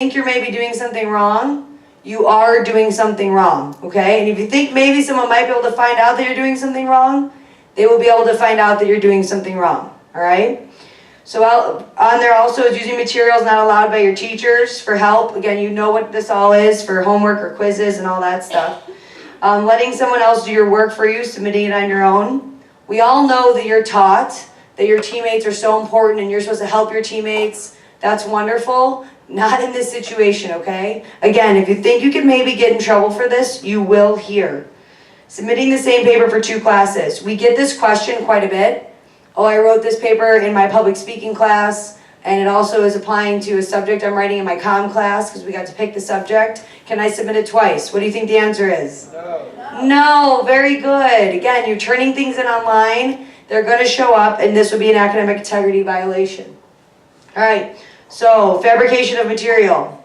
think you're maybe doing something wrong, you are doing something wrong, okay? And if you think maybe someone might be able to find out that you're doing something wrong, they will be able to find out that you're doing something wrong, all right? So on there also is using materials not allowed by your teachers for help. Again, you know what this all is for homework or quizzes and all that stuff. Letting someone else do your work for you, submitting it on your own. We all know that you're taught that your teammates are so important and you're supposed to help your teammates. That's wonderful. Not in this situation, okay? Again, if you think you could maybe get in trouble for this, you will here. Submitting the same paper for 2 classes. We get this question quite a bit. Oh, I wrote this paper in my public speaking class, and it also is applying to a subject I'm writing in my comm class because we got to pick the subject. Can I submit it twice? What do you think the answer is? No. No, very good. Again, you're turning things in online. They're going to show up, and this would be an academic integrity violation. All right. So, fabrication of material.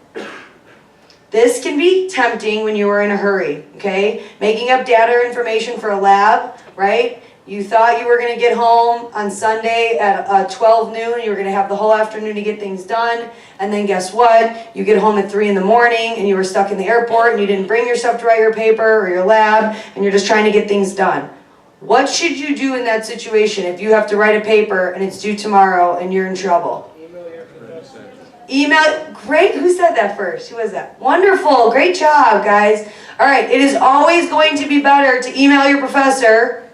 This can be tempting when you are in a hurry, okay? Making up data or information for a lab, right? You thought you were going to get home on Sunday at 12 noon, you were going to have the whole afternoon to get things done, and then guess what? You get home at 3 in the morning, and you were stuck in the airport, and you didn't bring your stuff to write your paper or your lab, and you're just trying to get things done. What should you do in that situation if you have to write a paper, and it's due tomorrow, and you're in trouble? Email, great, who said that first? Who was that? Wonderful, great job, guys. All right, it is always going to be better to email your professor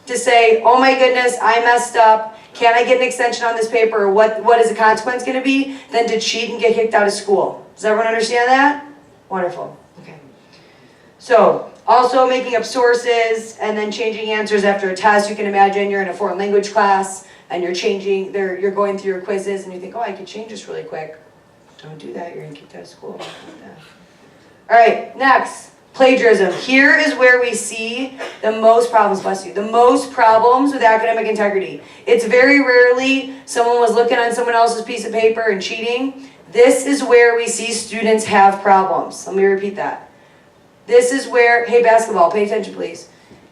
to say, oh my goodness, I messed up. Can I get an extension on this paper? Or what is the consequence going to be? Than to cheat and get kicked out of school. Does everyone understand that? Wonderful, okay. So, also making up sources and then changing answers after a test. You can imagine you're in a foreign language class and you're going through your quizzes and you think, oh, I could change this really quick. Don't do that, you're gonna get kicked out of school. All right, next, plagiarism. Here is where we see the most problems, bless you, the most problems with academic integrity. It's very rarely someone was looking on someone else's piece of paper and cheating. This is where we see students have problems. Let me repeat that. This is where, hey basketball, pay attention please.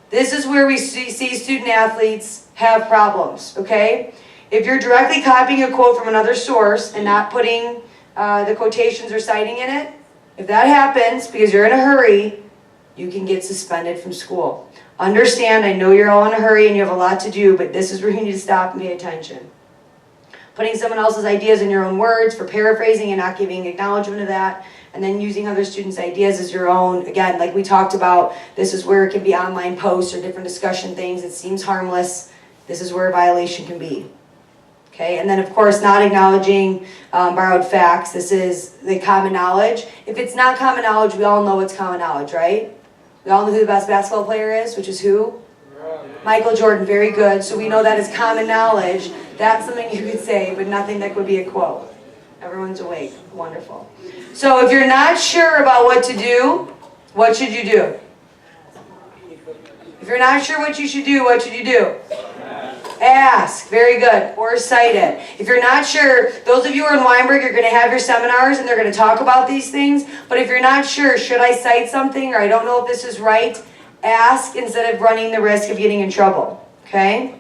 This is where we see student athletes have problems, okay? If you're directly copying a quote from another source and not putting the quotations or citing in it, if that happens because you're in a hurry, you can get suspended from school. Understand, I know you're all in a hurry and you have a lot to do, but this is where you need to stop and pay attention. Putting someone else's ideas in your own words for paraphrasing and not giving acknowledgement of that, and then using other students' ideas as your own. Again, like we talked about, this is where it can be online posts or different discussion things. It seems harmless. This is where a violation can be. Okay, and then of course not acknowledging borrowed facts. This is the common knowledge. If it's not common knowledge, we all know it's common knowledge, right? We all know who the best basketball player is, which is who? Michael Jordan, very good. So we know that is common knowledge. That's something you could say, but nothing that would be a quote. Everyone's awake, wonderful. So if you're not sure about what to do, what should you do? If you're not sure what you should do, what should you do? Ask, very good, or cite it. If you're not sure, those of you who are in Weinberg, you're going to have your seminars and they're going to talk about these things, but if you're not sure, should I cite something or I don't know if this is right, ask instead of running the risk of getting in trouble, okay?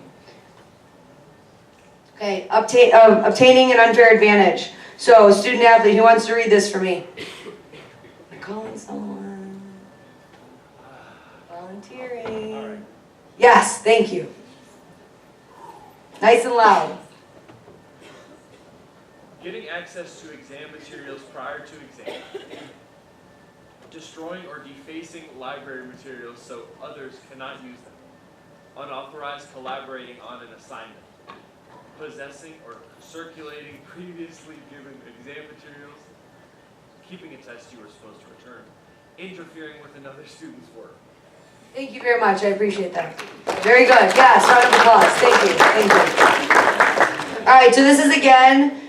Okay, obtaining an unfair advantage. So, student athlete, who wants to read this for me? I'm calling someone. Volunteering. Yes, thank you. Nice and loud. Getting access to exam materials prior to exam. Destroying or defacing library materials so others cannot use them. Unauthorized collaborating on an assignment. Possessing or circulating previously given exam materials. Keeping a test you were supposed to return. Interfering with another student's work. Thank you very much. I appreciate that. Very good. Yes, round of applause. Thank you. Thank you. All right, so this is again,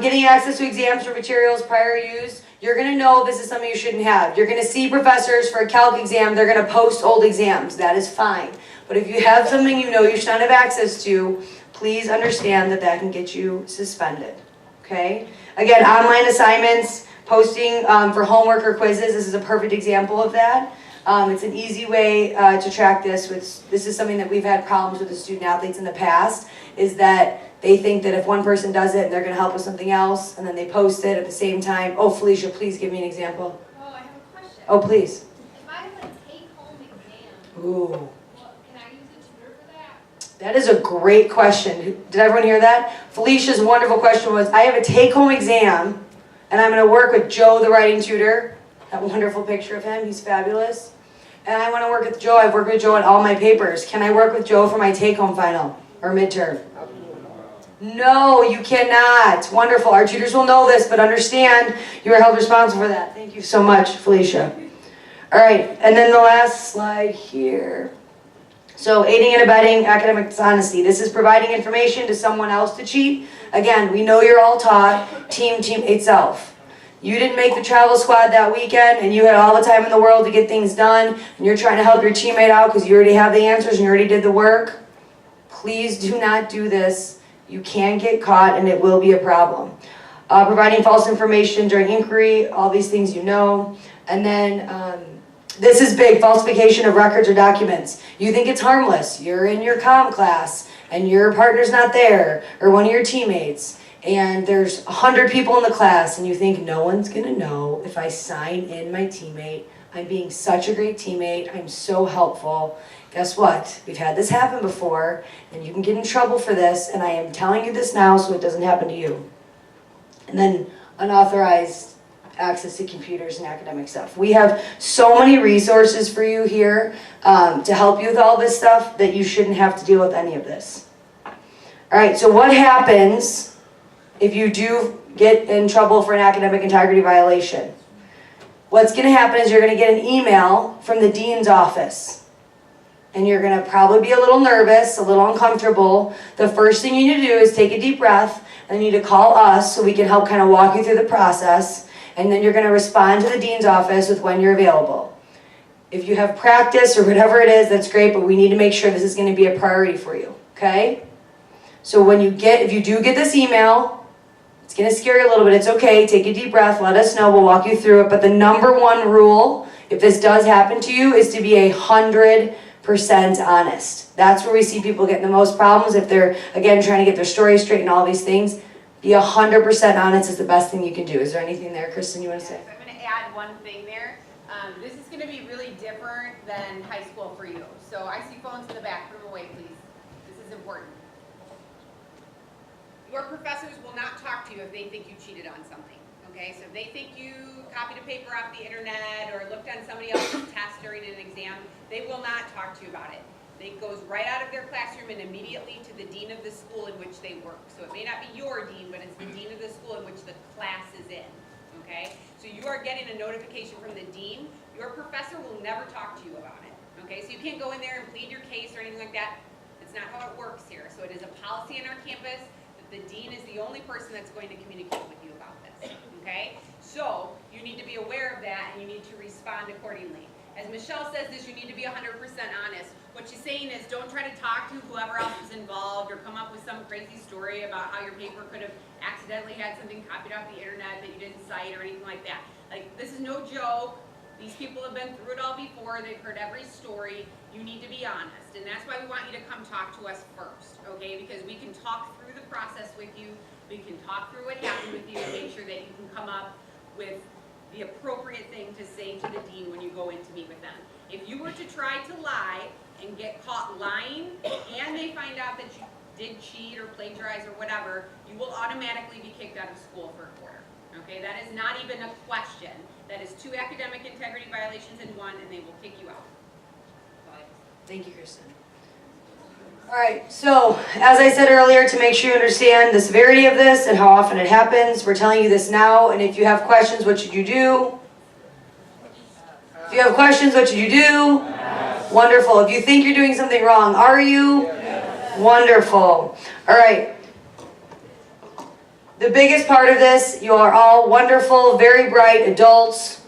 getting access to exams for materials prior use. You're going to know this is something you shouldn't have. You're going to see professors for a calc exam. They're going to post old exams. That is fine. But if you have something you know you should not have access to, please understand that that can get you suspended. Okay? Again, online assignments, posting for homework or quizzes. This is a perfect example of that. It's an easy way to track this. This is something that we've had problems with the student athletes in the past, is that They think that if one person does it, they're gonna help with something else, and then they post it at the same time. Oh, Felicia, please give me an example. Oh, I have a question. Oh, please. If I have a take-home exam, Ooh, well, can I use a tutor for that? that is a great question. Did everyone hear that? Felicia's wonderful question was, I have a take-home exam, and I'm gonna work with Joe, the writing tutor. That wonderful picture of him, he's fabulous. And I wanna work with Joe, I've worked with Joe on all my papers. Can I work with Joe for my take-home final or midterm? No, you cannot. Wonderful. Our tutors will know this, but understand you are held responsible for that. Thank you so much, Felicia. All right, and then the last slide here. So aiding and abetting academic dishonesty. This is providing information to someone else to cheat. Again, we know you're all taught team itself. You didn't make the travel squad that weekend and you had all the time in the world to get things done and you're trying to help your teammate out because you already have the answers and you already did the work. Please do not do this. You can get caught and it will be a problem. Providing false information during inquiry, all these things you know. And then this is big, falsification of records or documents. You think it's harmless. You're in your comm class and your partner's not there or one of your teammates and there's 100 people in the class and you think no one's gonna know if I sign in my teammate. I'm being such a great teammate. I'm so helpful. Guess what? We've had this happen before, and you can get in trouble for this, and I am telling you this now so it doesn't happen to you. And then unauthorized access to computers and academic stuff. We have so many resources for you here to help you with all this stuff that you shouldn't have to deal with any of this. All right, so what happens if you do get in trouble for an academic integrity violation? What's going to happen is you're going to get an email from the dean's office. And you're going to probably be a little nervous, a little uncomfortable. The first thing you need to do is take a deep breath and you need to call us so we can help kind of walk you through the process. And then you're going to respond to the dean's office with when you're available. If you have practice or whatever it is, that's great, but we need to make sure this is going to be a priority for you, okay? So if you do get this email, it's going to scare you a little bit. It's okay. Take a deep breath. Let us know. We'll walk you through it. But the number one rule, if this does happen to you, is to be 100% honest. That's where we see people getting the most problems if they're, again, trying to get their story straight and all these things. Be 100% honest is the best thing you can do. Is there anything there, Kristen, you want to say? Yes, I'm going to add one thing there. This is going to be really different than high school for you. So I see phones in the back. Put them away, please. This is important. Your professors will not talk to you if they think you cheated on something. Okay, so if they think you copied a paper off the internet or looked on somebody else's test during an exam, they will not talk to you about it. It goes right out of their classroom and immediately to the dean of the school in which they work. So it may not be your dean, but it's the dean of the school in which the class is in. Okay, so you are getting a notification from the dean. Your professor will never talk to you about it. Okay, so you can't go in there and plead your case or anything like that. It's not how it works here. So it is a policy in our campus that the dean is the only person that's going to communicate with you about this. Okay, so you need to be aware of that and you need to respond accordingly. As Michelle says this, you need to be 100% honest. What she's saying is don't try to talk to whoever else is involved or come up with some crazy story about how your paper could have accidentally had something copied off the internet that you didn't cite or anything like that. Like, this is no joke. These people have been through it all before. They've heard every story. You need to be honest. And that's why we want you to come talk to us first, okay? Because we can talk through the process with you. We can talk through what happened with you and make sure that you can come up with the appropriate thing to say to the dean when you go in to meet with them. If you were to try to lie and get caught lying and they find out that you did cheat or plagiarize or whatever, you will automatically be kicked out of school for a quarter. Okay, that is not even a question. That is 2 academic integrity violations in 1 and they will kick you out. Thank you, Kristen. All right, so as I said earlier, to make sure you understand the severity of this and how often it happens, we're telling you this now, and if you have questions, what should you do? If you have questions, what should you do? Yes. Wonderful. If you think you're doing something wrong, are you? Yes. Wonderful. All right. The biggest part of this, you are all wonderful, very bright adults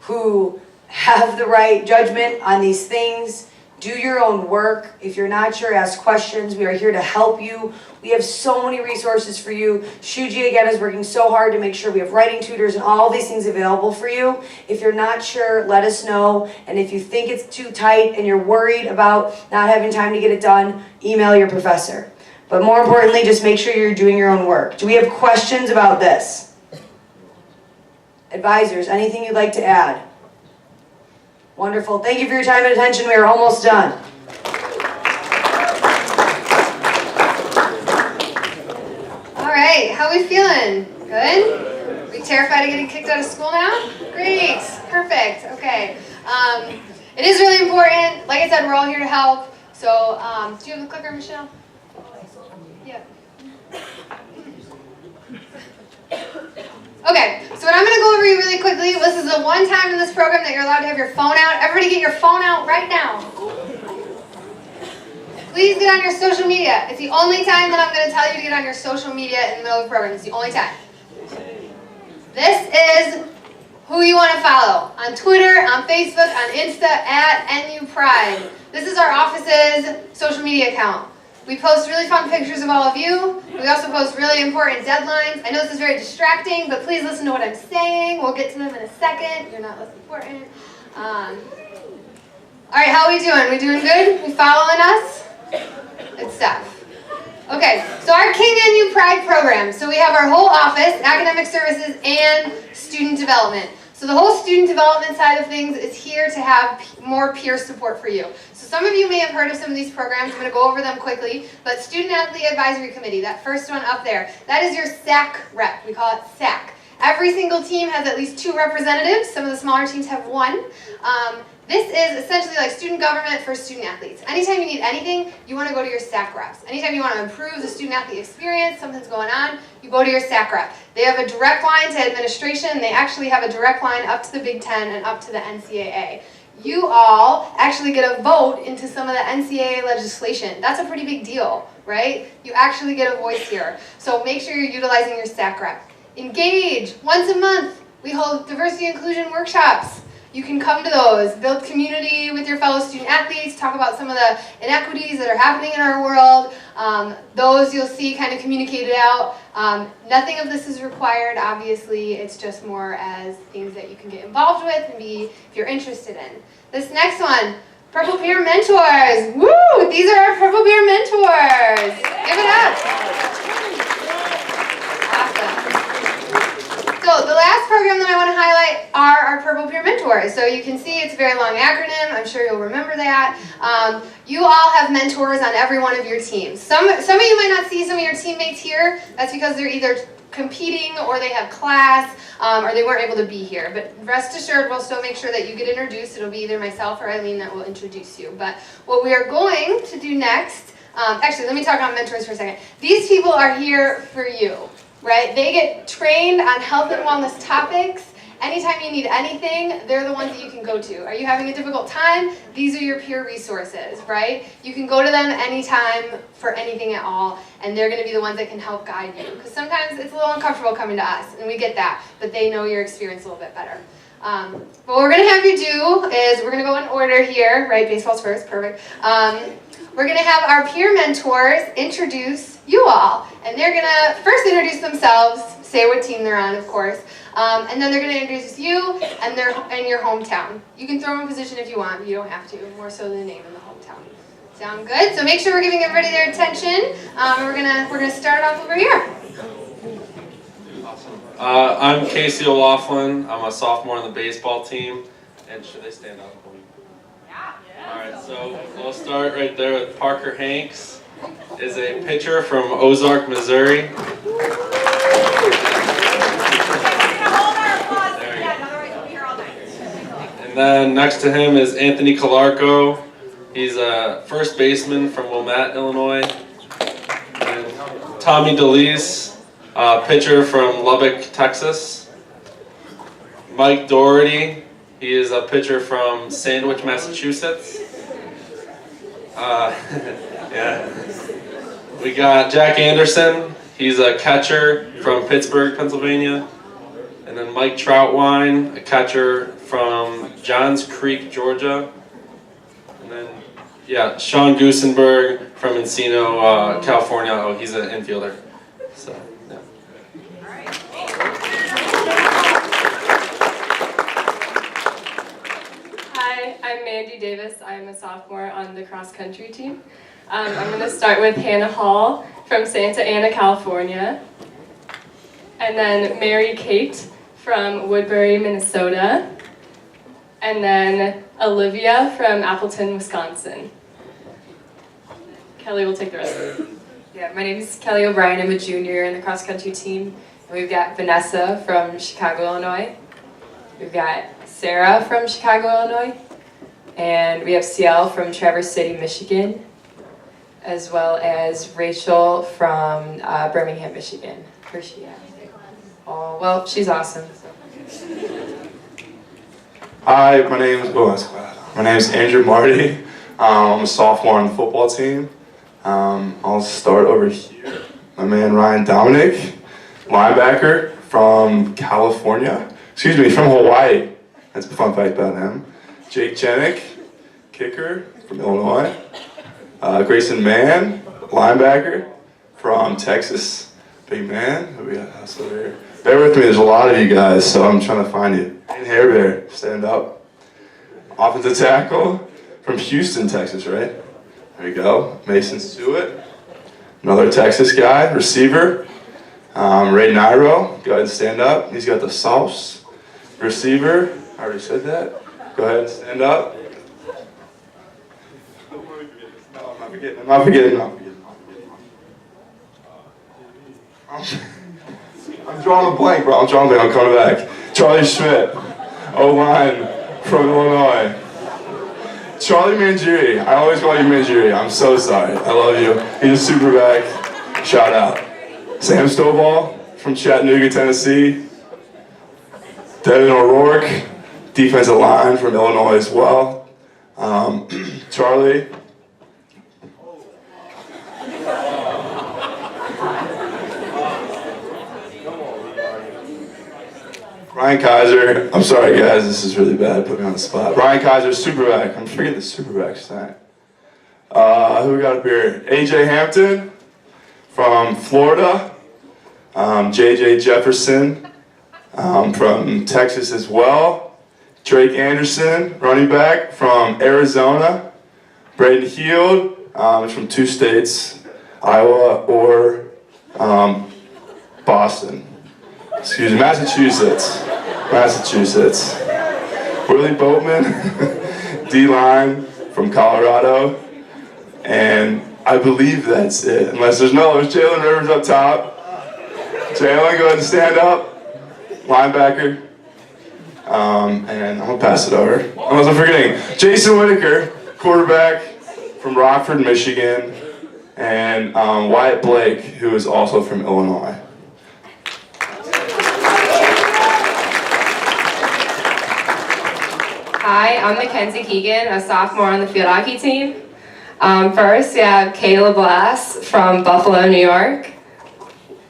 who have the right judgment on these things. Do your own work. If you're not sure, ask questions. We are here to help you. We have so many resources for you. Shuji, again, is working so hard to make sure we have writing tutors and all these things available for you. If you're not sure, let us know. And if you think it's too tight and you're worried about not having time to get it done, email your professor. But more importantly, just make sure you're doing your own work. Do we have questions about this? Advisors, anything you'd like to add? Wonderful. Thank you for your time and attention. We are almost done. All right, how are we feeling? Good? We terrified of getting kicked out of school now? Great, perfect, okay. It is really important. Like I said, we're all here to help. So, do you have the clicker, Michelle? Yeah. Okay, so what I'm going to go over you really quickly, this is the one time in this program that you're allowed to have your phone out. Everybody get your phone out right now. Please get on your social media. It's the only time that I'm going to tell you to get on your social media in the middle of the program. It's the only time. This is who you want to follow. On Twitter, on Facebook, on Insta, at NU Pride. This is our office's social media account. We post really fun pictures of all of you. We also post really important deadlines. I know this is very distracting, but please listen to what I'm saying. We'll get to them in a second. You're not less important. All right, how are we doing? We doing good? We following us? Good stuff. Okay, so our King NU Pride program. So we have our whole office, academic services, and student development. So the whole student development side of things is here to have more peer support for you. So some of you may have heard of some of these programs. I'm going to go over them quickly. But Student Athlete Advisory Committee, that first one up there, that is your SAC rep. We call it SAC. Every single team has at least 2 representatives. Some of the smaller teams have 1. This is essentially like student government for student athletes. Anytime you need anything, you want to go to your SAC reps. Anytime you want to improve the student athlete experience, something's going on, you go to your SAC rep. They have a direct line to administration. They actually have a direct line up to the Big Ten and up to the NCAA. You all actually get a vote into some of the NCAA legislation. That's a pretty big deal, right? You actually get a voice here. So make sure you're utilizing your SAC rep. Engage. Once a month, we hold diversity inclusion workshops. You can come to those, build community with your fellow student athletes, talk about some of the inequities that are happening in our world. Those you'll see kind of communicated out. Nothing of this is required, obviously. It's just more as things that you can get involved with and be, if you're interested in. This next one, Purple Peer Mentors. Woo! These are our Purple Peer Mentors. Give it up. Awesome. So the last program that I want to highlight are our Purple Peer Mentors. So you can see it's a very long acronym. I'm sure you'll remember that. You all have mentors on every one of your teams. Some of you might not see some of your teammates here. That's because they're either competing or they have class or they weren't able to be here. But rest assured, we'll still make sure that you get introduced. It'll be either myself or Eileen that will introduce you. But what we are going to do next, actually let me talk on mentors for a second. These people are here for you. Right? They get trained on health and wellness topics. Anytime you need anything, they're the ones that you can go to. Are you having a difficult time? These are your peer resources, right? You can go to them anytime for anything at all, and they're going to be the ones that can help guide you. Because sometimes it's a little uncomfortable coming to us, and we get that, but they know your experience a little bit better. But what we're going to have you do is we're going to go in order here, right? Baseball's first, perfect. We're going to have our peer mentors introduce you all. And they're going to first introduce themselves, say what team they're on, of course. And then they're going to introduce you and your hometown. You can throw them in position if you want, but you don't have to. More so the name and the hometown. Sound good? So make sure we're giving everybody their attention. We're gonna start off over here. I'm Casey O'Laughlin. I'm a sophomore on the baseball team. And should they stand up? All right, so we'll start right there with Parker Hanks. Is a pitcher from Ozark, Missouri. And then next to him is Anthony Calarco. He's a first baseman from Wilmette, Illinois. And Tommy DeLeese, a pitcher from Lubbock, Texas. Mike Doherty. He is a pitcher from Sandwich, Massachusetts. Yeah. We got Jack Anderson. He's a catcher from Pittsburgh, Pennsylvania. And then Mike Troutwine, a catcher from Johns Creek, Georgia. And then, yeah, Sean Gusenberg from Encino, California. Oh, he's an infielder. So, yeah. Hi, I'm Mandy Davis. I'm a sophomore on the cross country team. I'm going to start with Hannah Hall from Santa Ana, California. And then Mary Kate from Woodbury, Minnesota. And then Olivia from Appleton, Wisconsin. Kelly will take the rest of it. Yeah, my name is Kelly O'Brien. I'm a junior in the cross country team. And we've got Vanessa from Chicago, Illinois. We've got Sarah from Chicago, Illinois. And we have Ciel from Traverse City, Michigan. As well as Rachel from Birmingham, Michigan. Where's she at? Oh, well, she's awesome. Hi, my name is Andrew Marty. I'm a sophomore on the football team. I'll start over here. My man Ryan Dominic, linebacker from California. Excuse me, from Hawaii. That's a fun fact about him. Jake Jenick, kicker from Illinois. Grayson Mann, linebacker from Texas. Big man. Who we got else over here? Bear with me, there's a lot of you guys, so I'm trying to find you. And Hair Bear, stand up. Offensive tackle from Houston, Texas, right? There you go. Mason Stewart. Another Texas guy. Receiver. Ray Nairo. Go ahead and stand up. He's got the sauce. Receiver. I already said that. Go ahead and stand up. No, I'm not forgetting. I'm drawing a blank, bro. I'm coming back. Charlie Schmidt. O-line from Illinois. Charlie Mangieri. I always call you Mangieri. I'm so sorry. I love you. He's a super back. Shout out. Sam Stovall from Chattanooga, Tennessee. Devin O'Rourke, defensive line from Illinois as well. Charlie. Ryan Kaiser, I'm sorry guys, this is really bad, put me on the spot. Ryan Kaiser, superback. I'm forgetting the superbacks tonight. Who we got up here? AJ Hampton from Florida. JJ Jefferson from Texas as well. Drake Anderson, running back from Arizona. Braden Heald is from 2 states, Iowa or Boston. Excuse me, Massachusetts. Willie Boatman, D-line from Colorado. And I believe that's it. Unless there's Jalen Rivers up top. Jalen, go ahead and stand up. Linebacker. And I'm gonna pass it over. Unless I'm forgetting. Jason Whitaker, quarterback from Rockford, Michigan. And Wyatt Blake, who is also from Illinois. Hi, I'm Mackenzie Keegan, a sophomore on the field hockey team. First, we have Kayla Blass from Buffalo, New York.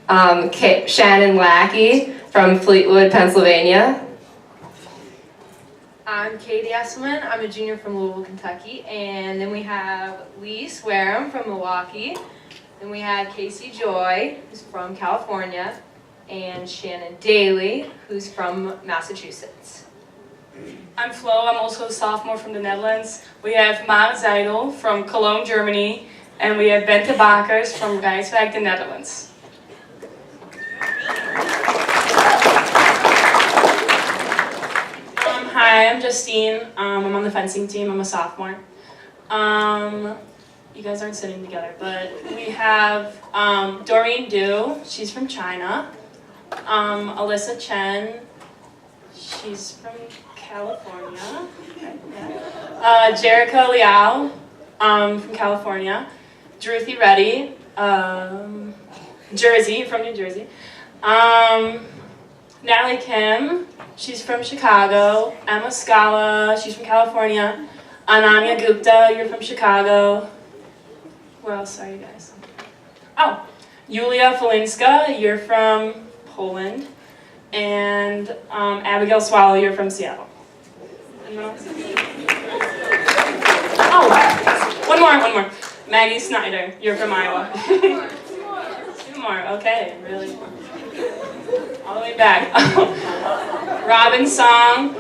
Shannon Lackey from Fleetwood, Pennsylvania. I'm Katie Esselman. I'm a junior from Louisville, Kentucky. And then we have Lee Swearum from Milwaukee. Then we have Casey Joy, who's from California. And Shannon Daly, who's from Massachusetts. I'm Flo. I'm also a sophomore from the Netherlands. We have Ma Zeidel from Cologne, Germany. And we have Bente Bakers from Rijswijk, the Netherlands. Hi, I'm Justine. I'm on the fencing team. I'm a sophomore. You guys aren't sitting together, but we have Doreen Du. She's from China. Alyssa Chen. She's from California. Jerica Liao from California. Druthi Reddy, Jersey, from New Jersey. Natalie Kim, she's from Chicago. Emma Scala, she's from California. Ananya Gupta, you're from Chicago. Where else are you guys? Oh, Yulia Felinska, you're from Poland. And Abigail Swallow, you're from Seattle. Anyone else? Oh, one more. Maggie Snyder, you're from Iowa. Two more, okay, really. All the way back. Robin Song,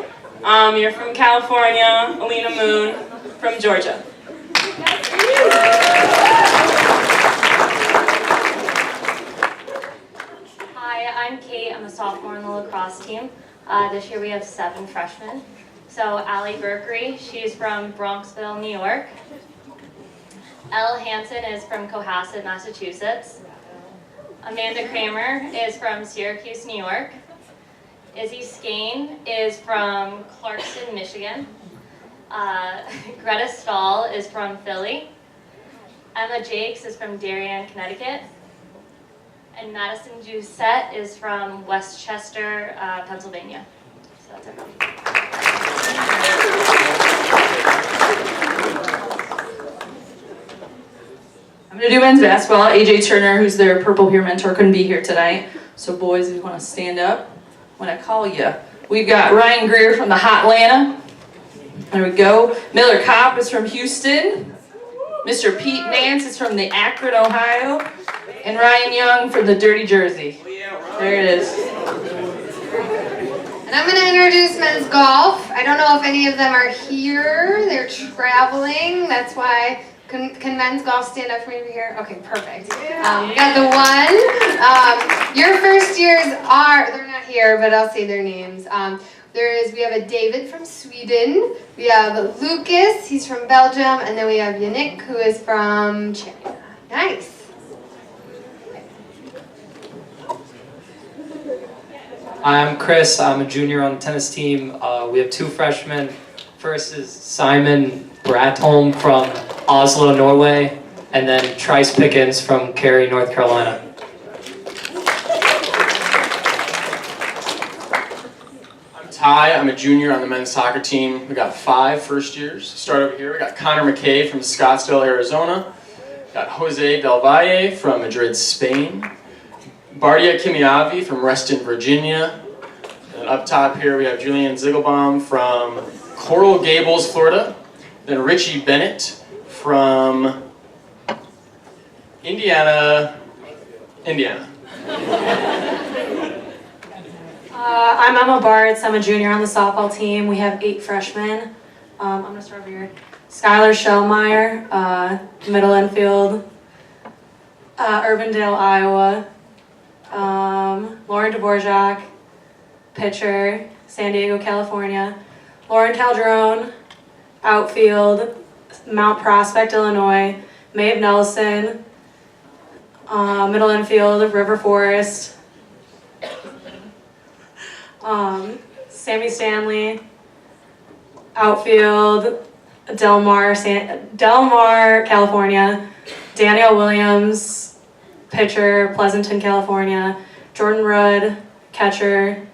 you're from California. Alina Moon, from Georgia. I'm Kate. I'm a sophomore on the lacrosse team. This year we have 7 freshmen. So Allie Berkery, she's from Bronxville, New York. Elle Hansen is from Cohasset, Massachusetts. Amanda Kramer is from Syracuse, New York. Izzy Skane is from Clarkston, Michigan. Greta Stahl is from Philly. Emma Jakes is from Darien, Connecticut. And Madison Doucette is from Westchester, Pennsylvania. So that's everyone. I'm going to do men's basketball. AJ Turner, who's their Purple Peer mentor, couldn't be here tonight. So boys, if you want to stand up when I call you. We've got Ryan Greer from the Hotlanta. There we go. Miller Kopp is from Houston. Mr. Pete Nance is from the Akron, Ohio. And Ryan Young from the Dirty Jersey. There it is. And I'm going to introduce men's golf. I don't know if any of them are here. They're traveling. That's why. Can men's golf stand up for me to be here? Okay, perfect. Got the one. Your first years are, they're not here, but I'll say their names. We have a David from Sweden. We have Lucas, he's from Belgium. And then we have Yannick, who is from China. Nice. Hi, I'm Chris. I'm a junior on the tennis team. We have 2 freshmen. First is Simon Bratholm from Oslo, Norway, and then Trice Pickens from Cary, North Carolina. I'm Ty. I'm a junior on the men's soccer team. We got 5 first years. Start over here. We got Connor McKay from Scottsdale, Arizona. Got Jose Del Valle from Madrid, Spain. Bardia Kimiavi from Reston, Virginia. And up top here we have Julian Ziegelbaum from Coral Gables, Florida. Then Richie Bennett from Indiana. I'm Emma Bartz. I'm a junior on the softball team. We have 8 freshmen. I'm going to start over here. Skylar Shellmeyer, middle infield, Urbandale, Iowa. Lauren Dvorak, pitcher, San Diego, California. Lauren Calderon, outfield, Mount Prospect, Illinois. Maeve Nelson, middle infield, River Forest. Sammy Stanley, outfield, Del Mar, California. Danielle Williams, pitcher, Pleasanton, California. Jordan Rudd, catcher,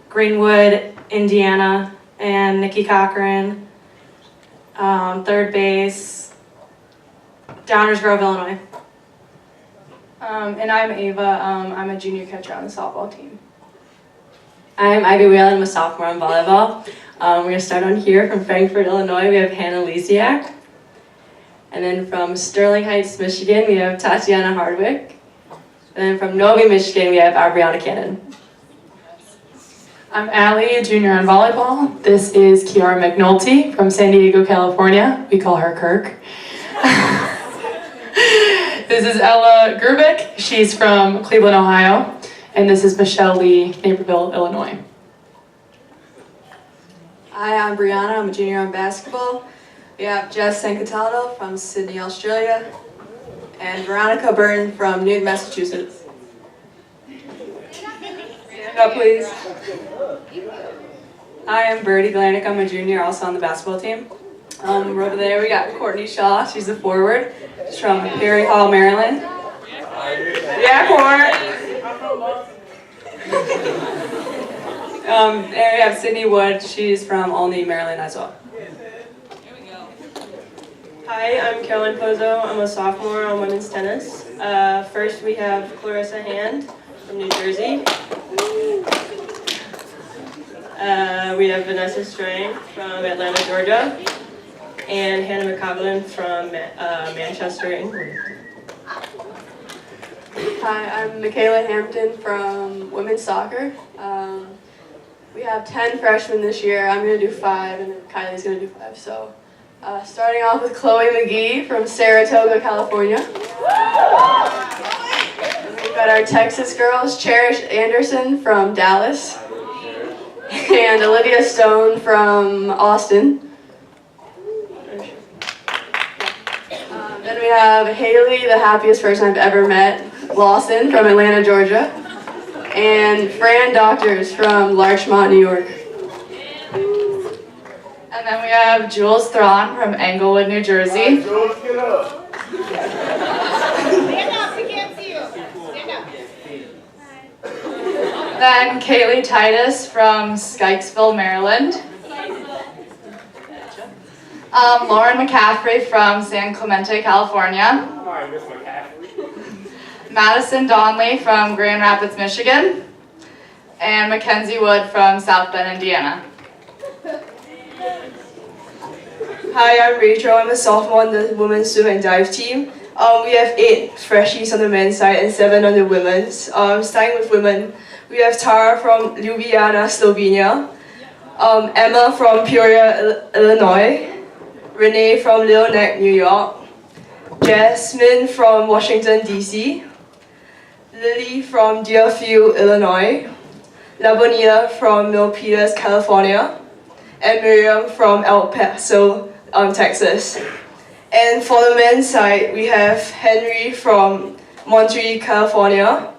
Greenwood, Indiana. And Nikki Cochran, third base, Downers Grove, Illinois. And I'm Ava. I'm a junior catcher on the softball team. I'm Ivy Whalen. I'm a sophomore on volleyball. We're going to start on here from Frankfort, Illinois. We have Hannah Lisiak. And then from Sterling Heights, Michigan, we have Tatiana Hardwick. And then from Novi, Michigan, we have Aubriana Cannon. I'm Allie, a junior on volleyball. This is Kiara McNulty from San Diego, California. We call her Kirk. This is Ella Gerbic. She's from Cleveland, Ohio. And this is Michelle Lee, Naperville, Illinois. Hi, I'm Brianna. I'm a junior on basketball. We have Jess Sancataldo from Sydney, Australia. And Veronica Byrne from Newton, Massachusetts. Stand up, please. Hi, I'm Birdie Glanick. I'm a junior also on the basketball team. Over there we got Courtney Shaw. She's the forward. She's from Perry Hall, Maryland. Yeah, Court. And we have Sydney Wood. She's from Olney, Maryland as well. Hi, I'm Caroline Pozo. I'm a sophomore on women's tennis. First we have Clarissa Hand from New Jersey. We have Vanessa Strang from Atlanta, Georgia. And Hannah McCoglin from Manchester, England. Hi, I'm Michaela Hampton from women's soccer. We have 10 freshmen this year. I'm going to do 5, and then Kylie's going to do 5. So, starting off with Chloe McGee from Saratoga, California. And we've got our Texas girls, Cherish Anderson from Dallas, and Olivia Stone from Austin. Then we have Haley, the happiest person I've ever met, Lawson from Atlanta, Georgia, and Fran Doctors from Larchmont, New York. And then we have Jules Thrawn from Englewood, New Jersey. Stand up, we can't see you. Stand up. Then Kaylee Titus from Skykesville, Maryland. Lauren McCaffrey from San Clemente, California. Madison Donnelly from Grand Rapids, Michigan. And Mackenzie Wood from South Bend, Indiana. Hi, I'm Rachel. I'm a sophomore on the women's swim and dive team. We have 8 freshies on the men's side and 7 on the women's. Starting with women, we have Tara from Ljubljana, Slovenia. Emma from Peoria, Illinois. Renee from Little Neck, New York. Jasmine from Washington, D.C. Lily from Deerfield, Illinois. Labonita from Milpitas, California. And Miriam from El Paso, Texas. And for the men's side, we have Henry from Montreal, California.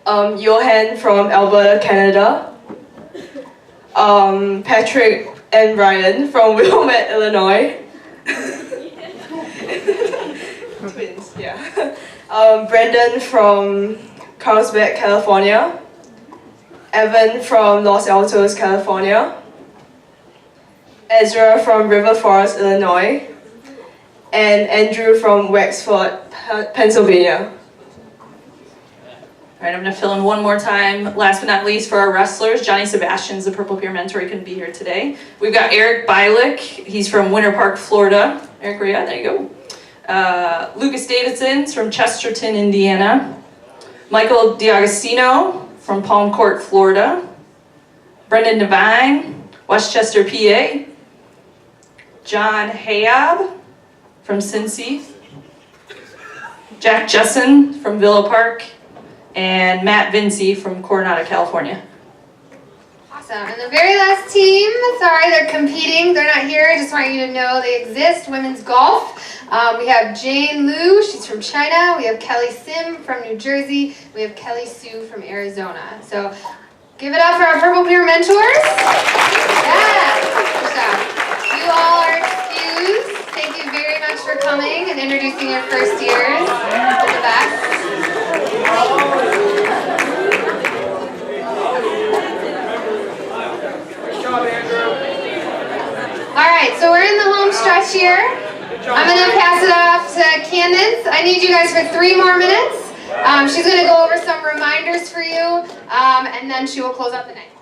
Johan from Alberta, Canada. Patrick and Ryan from Wilmette, Illinois. Twins, yeah. Brendan from Carlsbad, California. Evan from Los Altos, California. Ezra from River Forest, Illinois. And Andrew from Wexford, Pennsylvania. All right, I'm going to fill in one more time. Last but not least, for our wrestlers, Johnny Sebastian's the Purple Peer Mentor. He couldn't be here today. We've got Eric Bilick. He's from Winter Park, Florida. Eric, where you at? There you go. Lucas Davidson's from Chesterton, Indiana. Michael D'Agostino from Palm Court, Florida. Brendan Devine, Westchester, PA. John Hayab from Cincy. Jack Jessen from Villa Park. And Matt Vinci from Coronado, California. Awesome. And the very last team, sorry, they're competing. They're not here. I just want you to know they exist. Women's golf. We have Jane Liu. She's from China. We have Kelly Sim from New Jersey. We have Kelly Sue from Arizona. So give it up for our Purple Peer Mentors. Yeah. Good job. You all are excused. Thank you very much for coming and introducing your first years to the best. All right, so we're in the home stretch here. I'm going to pass it off to Candace. I need you guys for 3 more minutes. She's going to go over some reminders for you, and then she will close out the night.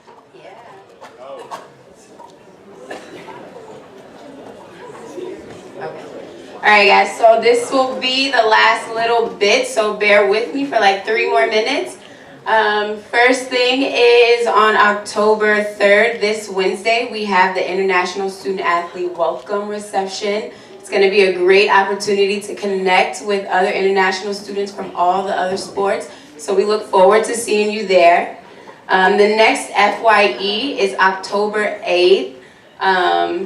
All right, guys, so this will be the last little bit, so bear with me for like 3 more minutes. First thing is on October 3rd, this Wednesday, we have the International Student Athlete Welcome Reception. It's going to be a great opportunity to connect with other international students from all the other sports, so we look forward to seeing you there. The next FYE is October 8th.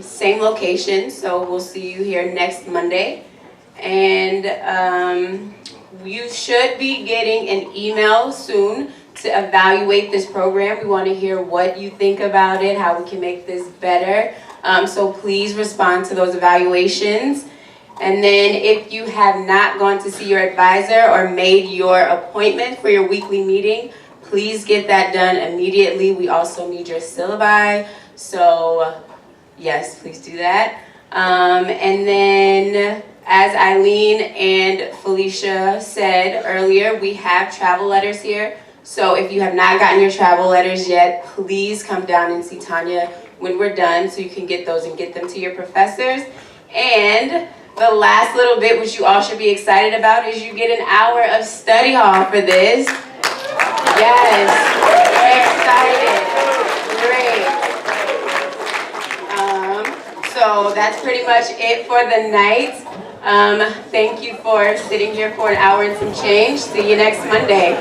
Same location, so we'll see you here next Monday. And you should be getting an email soon to evaluate this program. We want to hear what you think about it, how we can make this better. So please respond to those evaluations. And then if you have not gone to see your advisor or made your appointment for your weekly meeting, please get that done immediately. We also need your syllabi, so yes, please do that. And then, as Eileen and Felicia said earlier, we have travel letters here. So if you have not gotten your travel letters yet, please come down and see Tanya when we're done so you can get those and get them to your professors. And the last little bit, which you all should be excited about, is you get an hour of study hall for this. Yes, excited, great. So that's pretty much it for the night. Thank you for sitting here for an hour and some change. See you next Monday.